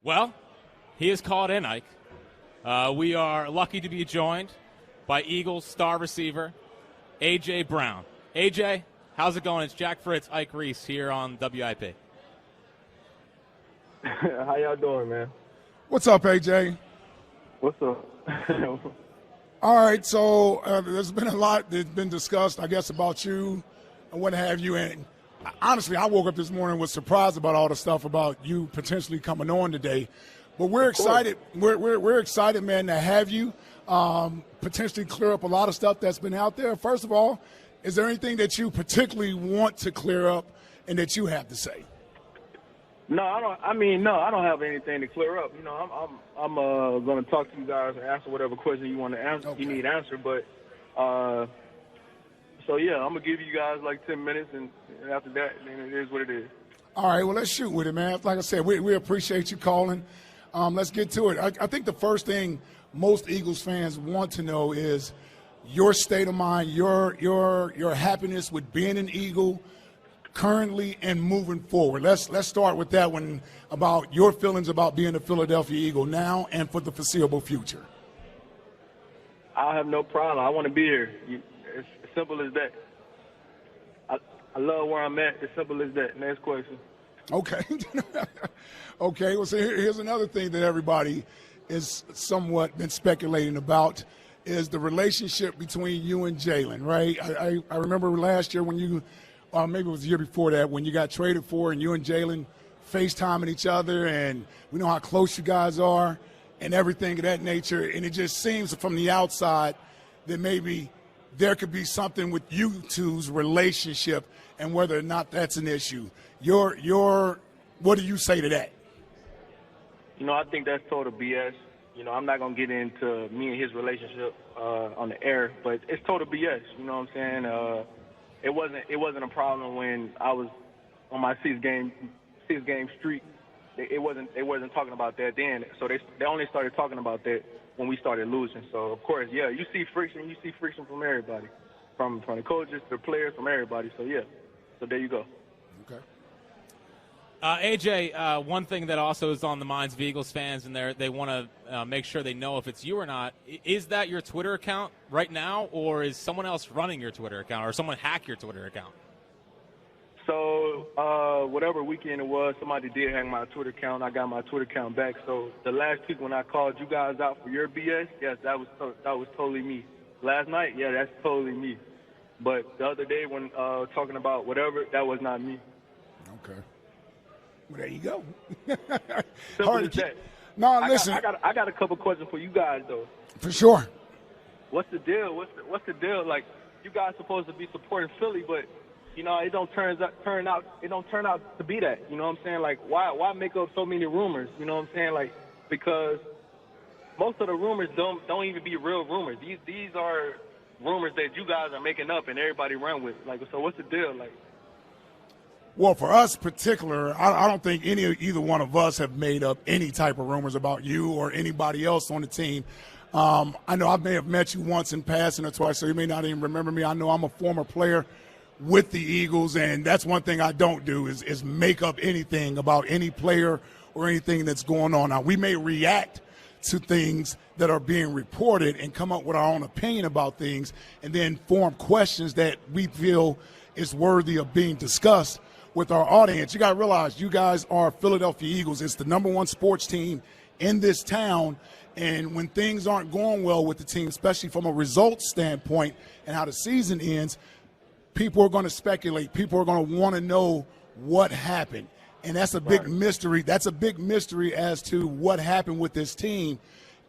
Well, he is called in, Ike. We are lucky to be joined by Eagles star receiver A.J. Brown. A.J., how's it going? It's Jack Fritz, Ike Reese here on WIP. How y'all doing, man? What's up, A.J.? What's up? All right, so there's been a lot that's been discussed, I guess, about you and what have you. And honestly, I woke up this morning and was surprised about all the stuff about you potentially coming on today. But we're excited. We're excited, man, to have you potentially clear up a lot of stuff that's been out there. First of all, is there anything that you particularly want to clear up and that you have to say? No, I don't. I don't have anything to clear up. You know, I'm going to talk to you guys and answer whatever question you want to answer. Okay. You need answered, but so yeah, I'm gonna give you guys like 10 minutes, and after that, then it is what it is. All right, well, let's shoot with it, man. Like I said, we appreciate you calling. Let's get to it. I think the first thing most Eagles fans want to know is your state of mind, your happiness with being an Eagle currently and moving forward. Let's start with that one, about your feelings about being a Philadelphia Eagle now and for the foreseeable future. I have no problem. I want to be here. It's as simple as that. I love where I'm at. As simple as that. Next question. Okay. Okay, well, so here's another thing that everybody is somewhat been speculating about is the relationship between you and Jalen, right? I remember last year when you maybe it was the year before that, when you got traded for and you and Jalen FaceTiming each other, and we know how close you guys are and everything of that nature. And it just seems from the outside that maybe there could be something with you two's relationship and whether or not that's an issue. What do you say to that? You know, I think that's total BS. You know, I'm not going to get into me and his relationship on the air, but it's total BS. You know what I'm saying? It wasn't a problem when I was on my six game streak. They wasn't talking about that then. So they only started talking about that when we started losing. So of course, yeah, you see friction. You see friction from everybody, from the coaches, the players, from everybody. So yeah, so there you go. Okay. AJ, one thing that also is on the minds of Eagles fans, and they want to make sure they know if it's you or not, is that your Twitter account right now, or is someone else running your Twitter account, or someone hack your Twitter account? So whatever weekend it was, somebody did hack my Twitter account. I got my Twitter account back. So the last week when I called you guys out for your BS, yes, that was totally me. Last night, yeah, that's totally me. But the other day when talking about whatever, that was not me. Okay. Well, there you go. Simple as that. No, listen. I got a couple questions for you guys though. For sure. What's the deal? What's the deal? Like, you guys supposed to be supporting Philly, but you know it don't turn out to be that. You know what I'm saying? Like, why make up so many rumors? You know what I'm saying? Like, because most of the rumors don't even be real rumors. These are rumors that you guys are making up and everybody run with. Like, so what's the deal? Like. Well, for us particular, I don't think either one of us have made up any type of rumors about you or anybody else on the team. I know I may have met you once in passing or twice, so you may not even remember me. I know I'm a former player with the Eagles, and that's one thing I don't do is make up anything about any player or anything that's going on. Now, we may react to things that are being reported and come up with our own opinion about things and then form questions that we feel is worthy of being discussed with our audience. You got to realize you guys are Philadelphia Eagles. It's the number one sports team in this town. And when things aren't going well with the team, especially from a results standpoint and how the season ends, people are going to speculate. People are going to want to know what happened. And that's a big mystery. That's a big mystery as to what happened with this team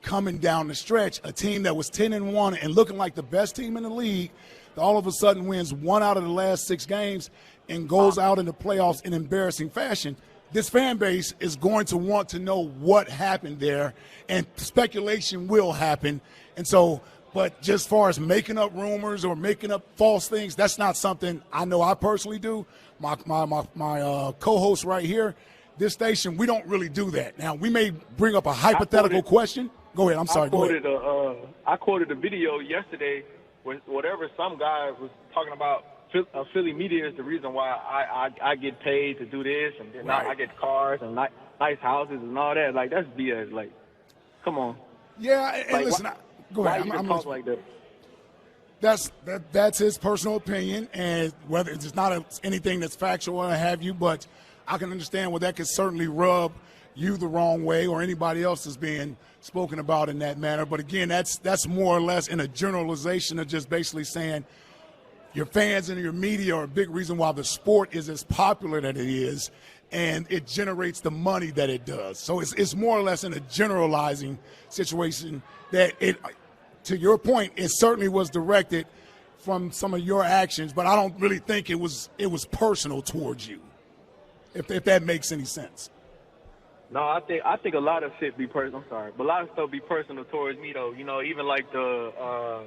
coming down the stretch. A team that was 10-1 and looking like the best team in the league, all of a sudden wins 1 out of the last 6 games and goes out in the playoffs in embarrassing fashion. This fan base is going to want to know what happened there, and speculation will happen. And so, but just as far as making up rumors or making up false things, that's not something I know I personally do. My co-host right here, this station, we don't really do that. Now, we may bring up a hypothetical question. Go ahead. I'm sorry. I quoted a video yesterday with whatever some guy was talking about. Philly media is the reason why I get paid to do this, and then I get cars, and not nice houses and all that. Like, that's BS. Like, come on. Yeah, and Like, listen, go why ahead. you can talk like that? That's his personal opinion, and whether it's not anything that's factual or have you, but I can understand where that could certainly rub you the wrong way or anybody else is being spoken about in that manner. But again, that's more or less in a generalization of just basically saying your fans and your media are a big reason why the sport is as popular that it is, and it generates the money that it does. So it's more or less in a generalizing situation that it, to your point, it certainly was directed from some of your actions, but I don't really think it was personal towards you, if that makes any sense. No, I think a lot of shit be personal. I'm sorry, but a lot of stuff be personal towards me though. You know, even like the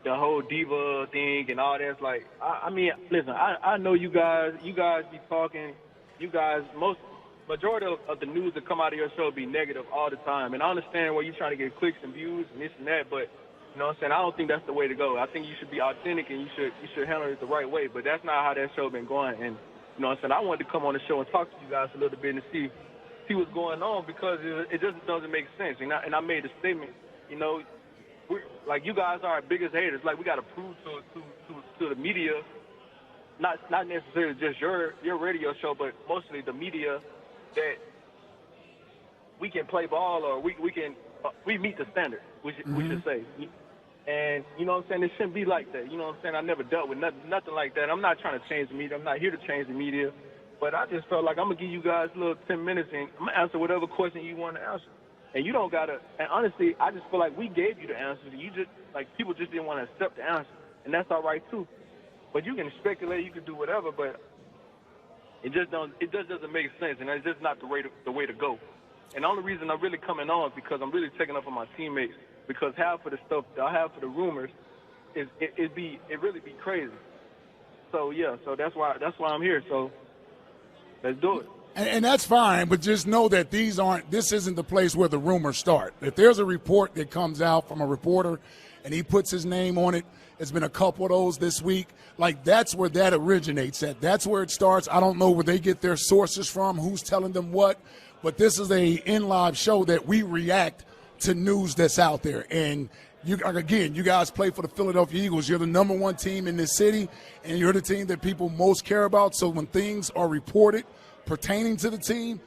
whole diva thing and all that's like. I mean, listen, I know you guys be talking. You guys, majority of the news that come out of your show be negative all the time, and I understand where you're trying to get clicks and views and this and that, but you know what I'm saying, I don't think that's the way to go. I think you should be authentic and you should handle it the right way, but that's not how that show been going. And you know what I'm saying, I wanted to come on the show and talk to you guys a little bit and see what's going on, because it just doesn't make sense. And I made a statement, you know, like, you guys are our biggest haters. Like, we got to prove to the media, not necessarily just your radio show, but mostly the media, that we can play ball, or we meet the standard, we should say. And, you know what I'm saying, it shouldn't be like that. You know what I'm saying? I never dealt with nothing like that. I'm not trying to change the media. I'm not here to change the media. But I just felt like I'm going to give you guys a little 10 minutes, and I'm going to answer whatever question you want to answer. And you don't got to – and honestly, I just feel like we gave you the answers. You just – like, people just didn't want to accept the answer. And that's all right, too. But you can speculate. You can do whatever. But it just doesn't make sense. And it's just not the way to go. And the only reason I'm really coming on is because I'm really taking up for my teammates. Because half of the stuff that I have for the rumors, it really be crazy. So, yeah. So that's why I'm here. So – let's do it. And that's fine, but just know that this isn't the place where the rumors start. If there's a report that comes out from a reporter and he puts his name on it, there's been a couple of those this week, like, that's where that originates at. That's where it starts. I don't know where they get their sources from, who's telling them what, but this is a in-live show that we react to news that's out there. And you guys play for the Philadelphia Eagles. You're the number one team in this city, and you're the team that people most care about. So when things are reported pertaining to the team,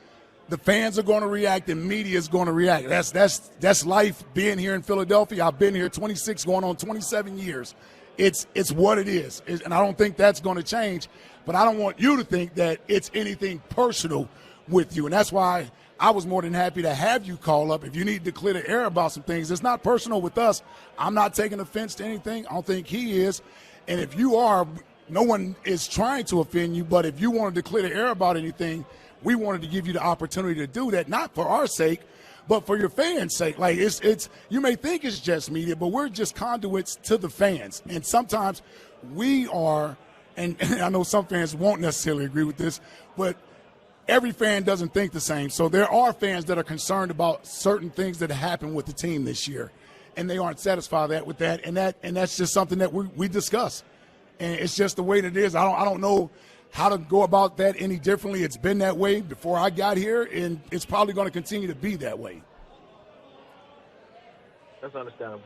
the fans are going to react and media is going to react. That's life being here in Philadelphia. I've been here 26, going on 27 years. It's what it is, and I don't think that's going to change. But I don't want you to think that it's anything personal with you, and that's why I was more than happy to have you call up. If you need to clear the air about some things, it's not personal with us. I'm not taking offense to anything. I don't think he is. And if you are, no one is trying to offend you, but if you wanted to clear the air about anything, we wanted to give you the opportunity to do that, not for our sake, but for your fans' sake. Like, it's you may think it's just media, but we're just conduits to the fans. And sometimes we are, and I know some fans won't necessarily agree with this, but every fan doesn't think the same. So there are fans that are concerned about certain things that happen with the team this year, and they aren't satisfied with that. And that's just something that we discuss. And it's just the way that it is. I don't know how to go about that any differently. It's been that way before I got here, and it's probably going to continue to be that way. That's understandable.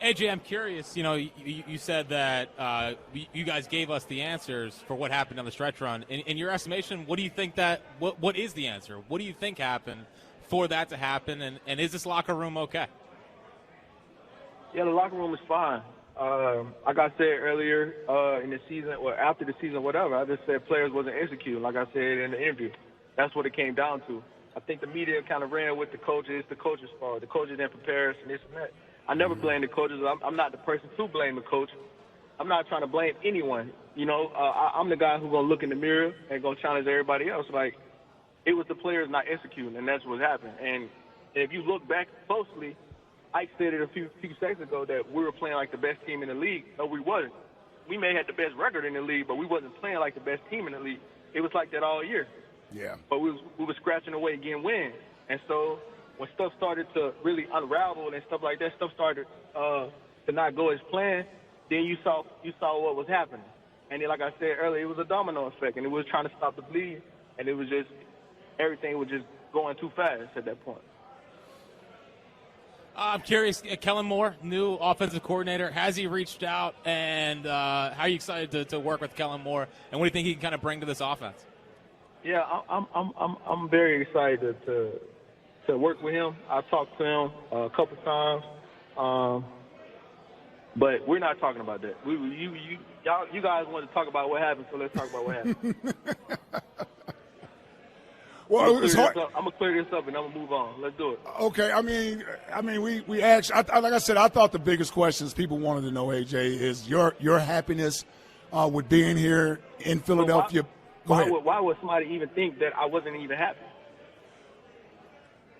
AJ, I'm curious. You know, you said that you guys gave us the answers for what happened on the stretch run. In your estimation, what do you think what is the answer? What do you think happened for that to happen? And is this locker room okay? Yeah, the locker room is fine. Like I said earlier in the season, or after the season, whatever, I just said players wasn't executing, like I said in the interview. That's what it came down to. I think the media kind of ran with the coaches. It's the coaches' fault. The coaches didn't prepare us and this and that. I never blame the coaches. I'm not the person to blame the coach. I'm not trying to blame anyone. You know, I'm the guy who's going to look in the mirror and going to challenge everybody else. Like, it was the players not executing, and that's what happened. And if you look back closely, Ike said it a few seconds ago that we were playing like the best team in the league. No, we wasn't. We may have the best record in the league, but we wasn't playing like the best team in the league. It was like that all year. Yeah. But we were scratching away getting wins. And so when stuff started to really unravel and stuff like that, stuff started to not go as planned, then you saw what was happening. And then, like I said earlier, it was a domino effect, and it was trying to stop the bleed, and it was just everything was just going too fast at that point. I'm curious, Kellen Moore, new offensive coordinator, has he reached out, and how are you excited to work with Kellen Moore, and what do you think he can kind of bring to this offense? Yeah, I'm very excited to work with him. I've talked to him a couple times, but we're not talking about that. You guys want to talk about what happened, so let's talk about what happened. Well, it's hard. I'm gonna clear this up and I'm gonna move on. Let's do it. Okay, I mean, we actually, like I said, I thought the biggest questions people wanted to know, AJ, is your happiness with being here in Philadelphia. Why would somebody even think that I wasn't even happy?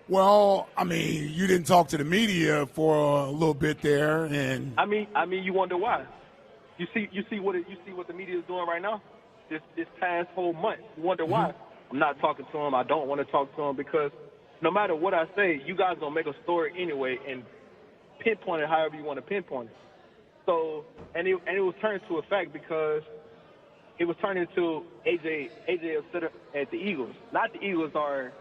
Well, I mean, you didn't talk to the media for a little bit there, and I mean, you wonder why. You see what the media is doing right now. This past whole month, you wonder why. I'm not talking to him. I don't want to talk to him because no matter what I say, you guys gonna make a story anyway and pinpoint it however you want to pinpoint it. So, and it was turned to a fact because it was turned into AJ upset at the Eagles. Not the Eagles are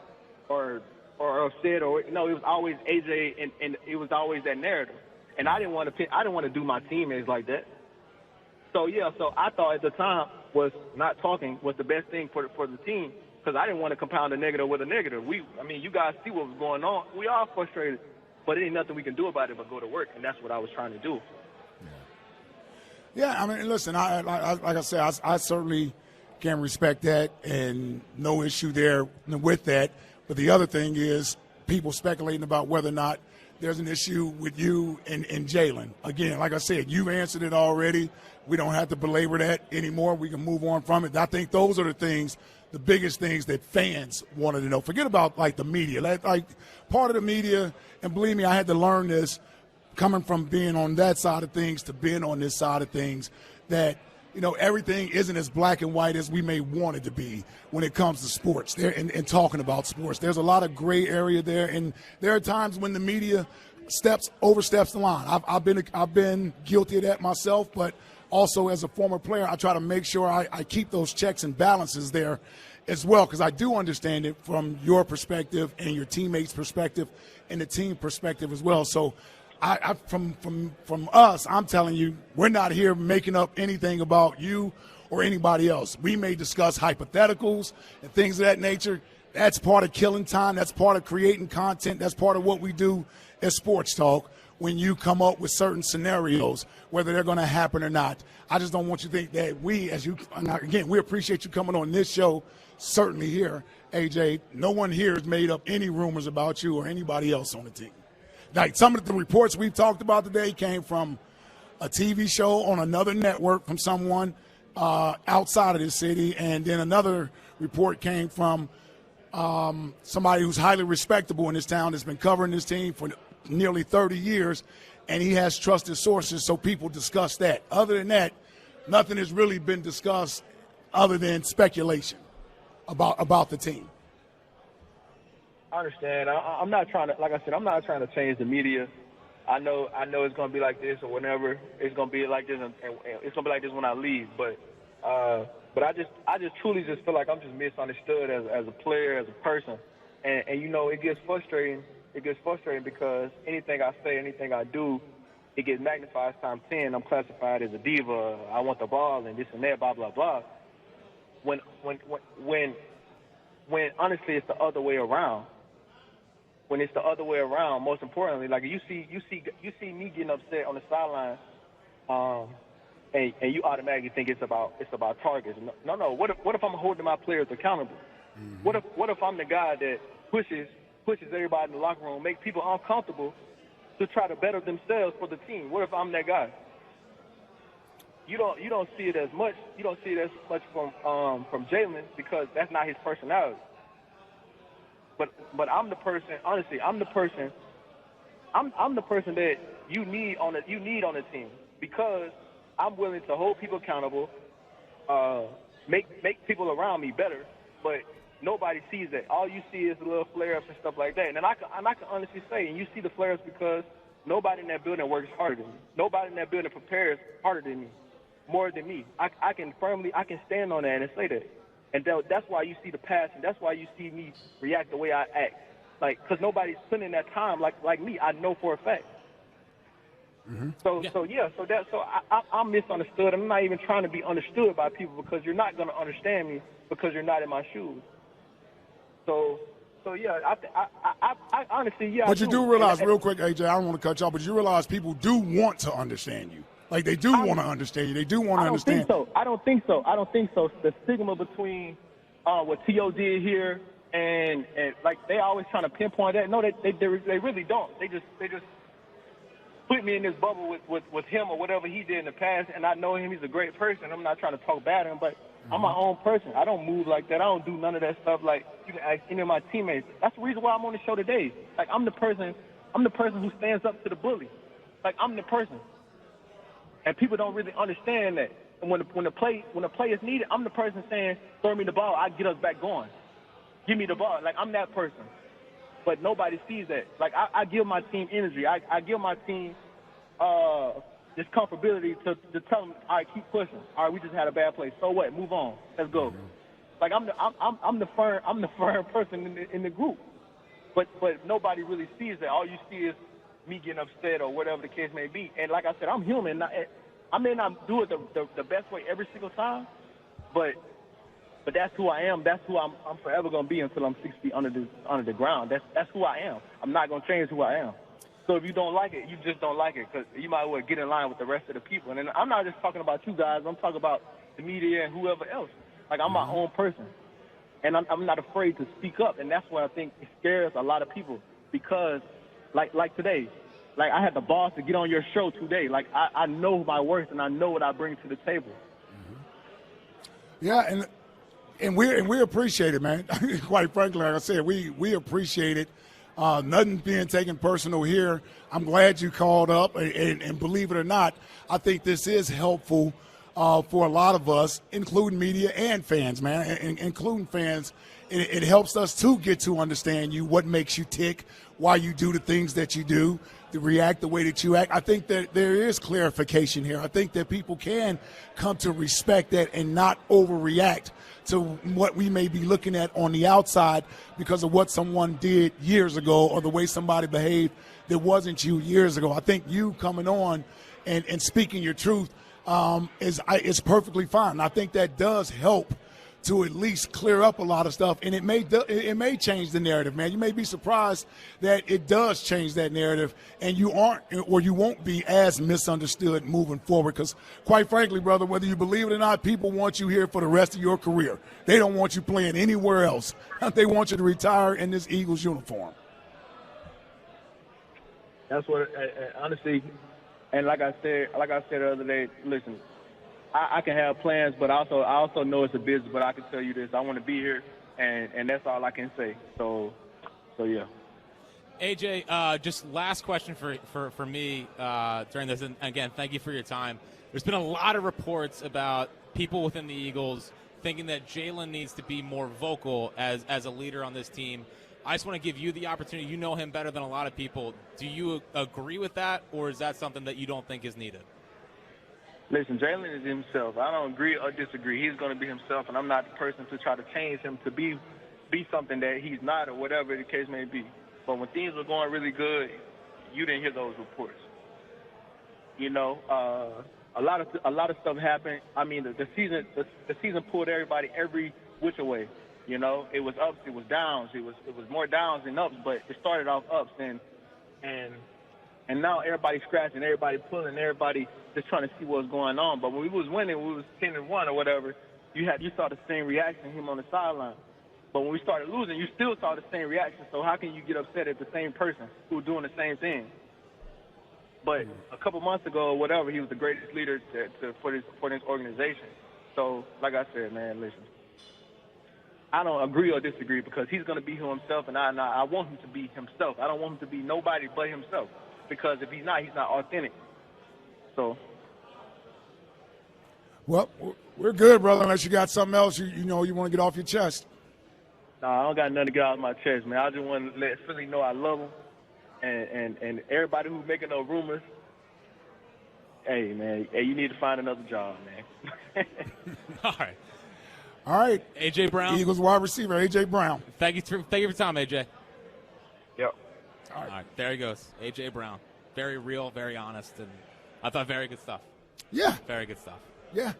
upset or no. It was always AJ and it was always that narrative. And I didn't want to do my teammates like that. So yeah, so I thought at the time was not talking was the best thing for the team. Because I didn't want to compound a negative with a negative. You guys see what was going on. We are frustrated, but there ain't nothing we can do about it but go to work, and that's what I was trying to do. Yeah, I mean, listen, like I said, I certainly can respect that, and no issue there with that. But the other thing is people speculating about whether or not there's an issue with you and Jalen. Again, like I said, you've answered it already. We don't have to belabor that anymore. We can move on from it. I think those are the biggest things that fans wanted to know. Forget about, like, the media. Like part of the media, and believe me, I had to learn this coming from being on that side of things to being on this side of things, that, everything isn't as black and white as we may want it to be when it comes to sports and talking about sports. There's a lot of gray area there, and there are times when the media oversteps the line. I've been guilty of that myself, but also as a former player, I try to make sure I keep those checks and balances there as well, because I do understand it from your perspective and your teammates' perspective and the team perspective as well. So from us, I'm telling you, we're not here making up anything about you or anybody else. We may discuss hypotheticals and things of that nature. That's part of killing time. That's part of creating content. That's part of what we do at Sports Talk when you come up with certain scenarios, whether they're going to happen or not. I just don't want you to think that we appreciate you coming on this show, certainly here, AJ. No one here has made up any rumors about you or anybody else on the team. Like, some of the reports we've talked about today came from a TV show on another network from someone outside of this city, and then another report came from somebody who's highly respectable in this town that's been covering this team for nearly 30 years, and he has trusted sources, so people discuss that. Other than that, nothing has really been discussed other than speculation about the team. I understand. I'm not trying to, like I said, I'm not trying to change the media. I know it's going to be like this or whenever it's going to be like this, and it's going to be like this when I leave. But I just truly just feel like I'm just misunderstood as a player, as a person, and it gets frustrating. It gets frustrating because anything I say, anything I do, it gets magnified times 10. I'm classified as a diva. I want the ball and this and that, blah blah blah. When honestly it's the other way around. When it's the other way around, most importantly, like you see me getting upset on the sideline, and you automatically think it's about targets. No. What if I'm holding my players accountable? Mm-hmm. What if I'm the guy that pushes everybody in the locker room, make people uncomfortable to try to better themselves for the team? What if I'm that guy? You don't see it as much. You don't see it as much from Jalen because that's not his personality. But I'm the person. Honestly, I'm the person that you need on the team because I'm willing to hold people accountable, make people around me better. But nobody sees that. All you see is little flare-ups and stuff like that. And I can honestly say, and you see the flare-ups because nobody in that building works harder than me. Nobody in that building prepares harder than me, more than me. I can stand on that and say that. And that's why you see the passion. That's why you see me react the way I act. Like, because nobody's spending that time like me. I know for a fact. So I'm misunderstood. I'm not even trying to be understood by people because you're not going to understand me because you're not in my shoes. So yeah, I honestly, yeah. But you do realize, real quick, AJ, I don't want to cut you off, but you realize people do want to understand you. Like, they do want to understand you. They do want to understand. I don't think so. The stigma between what T.O. did here and like they always trying to pinpoint that. No, they really don't. They just put me in this bubble with him or whatever he did in the past, and I know him. He's a great person. I'm not trying to talk bad at him, but I'm my own person. I don't move like that. I don't do none of that stuff like you can ask any of my teammates. That's the reason why I'm on the show today. Like, I'm the person who stands up to the bully. Like, I'm the person. And people don't really understand that. And when the play is needed, I'm the person saying, throw me the ball, I get us back going. Give me the ball. Like, I'm that person. But nobody sees that. Like, I give my team energy. I give my team this comfortability to tell them, all right, keep pushing. All right, we just had a bad play. So what? Move on. Let's go. Like, I'm the firm person in the group. But nobody really sees that. All you see is me getting upset or whatever the case may be. And like I said, I'm human. I may not do it the best way every single time, but that's who I am. That's who I'm forever going to be until I'm 6 feet under the ground. That's who I am. I'm not going to change who I am. So if you don't like it, you just don't like it, because you might as well get in line with the rest of the people. And I'm not just talking about you guys. I'm talking about the media and whoever else. Like, I'm my own person. And I'm not afraid to speak up. And that's what I think it scares a lot of people, because like today, like, I had the balls to get on your show today. Like, I know my worth and I know what I bring to the table. Yeah, and we appreciate it, man. Quite frankly, like I said, we appreciate it. Nothing being taken personal here. I'm glad you called up, and believe it or not, I think this is helpful for a lot of us, including media and fans, man, including fans. It helps us to get to understand you, what makes you tick, why you do the things that you do, to react the way that you act. I think that there is clarification here. I think that people can come to respect that and not overreact to what we may be looking at on the outside because of what someone did years ago or the way somebody behaved that wasn't you years ago. I think you coming on and speaking your truth is perfectly fine. I think that does help to at least clear up a lot of stuff, and it may change the narrative, man. You may be surprised that it does change that narrative, and you won't be as misunderstood moving forward. Because, quite frankly, brother, whether you believe it or not, people want you here for the rest of your career. They don't want you playing anywhere else. They want you to retire in this Eagles uniform. That's what, honestly, and like I said the other day, listen, I can have plans, but I also know it's a business. But I can tell you this: I want to be here, and that's all I can say. So yeah. AJ, just last question for me during this, and again, thank you for your time. There's been a lot of reports about people within the Eagles thinking that Jalen needs to be more vocal as a leader on this team. I just want to give you the opportunity. You know him better than a lot of people. Do you agree with that, or is that something that you don't think is needed? Listen, Jalen is himself. I don't agree or disagree. He's going to be himself, and I'm not the person to try to change him to be something that he's not or whatever the case may be. But when things were going really good, you didn't hear those reports. You know, a lot of stuff happened. I mean, the season pulled everybody every which way. You know, it was ups, it was downs. It was more downs than ups, but it started off ups, and now everybody's scratching, everybody pulling, everybody just trying to see what's going on. But when we was winning, we was 10-1 or whatever, you saw the same reaction him on the sideline. But when we started losing, you still saw the same reaction. So how can you get upset at the same person who's doing the same thing? But a couple months ago or whatever, he was the greatest leader for this organization. So like I said, man, listen, I don't agree or disagree because he's going to be himself, and I want him to be himself. I don't want him to be nobody but himself, because if he's not authentic. So. Well, we're good, brother, unless you got something else you want to get off your chest. No, I don't got nothing to get off my chest, man. I just want to let Philly know I love him, and everybody who's making those rumors, hey, man, you need to find another job, man. All right. All right. A.J. Brown. Eagles wide receiver, A.J. Brown. Thank you for your time, A.J. Yep. All right, there he goes. A.J. Brown. Very real, very honest, and I thought very good stuff. Yeah. Very good stuff. Yeah.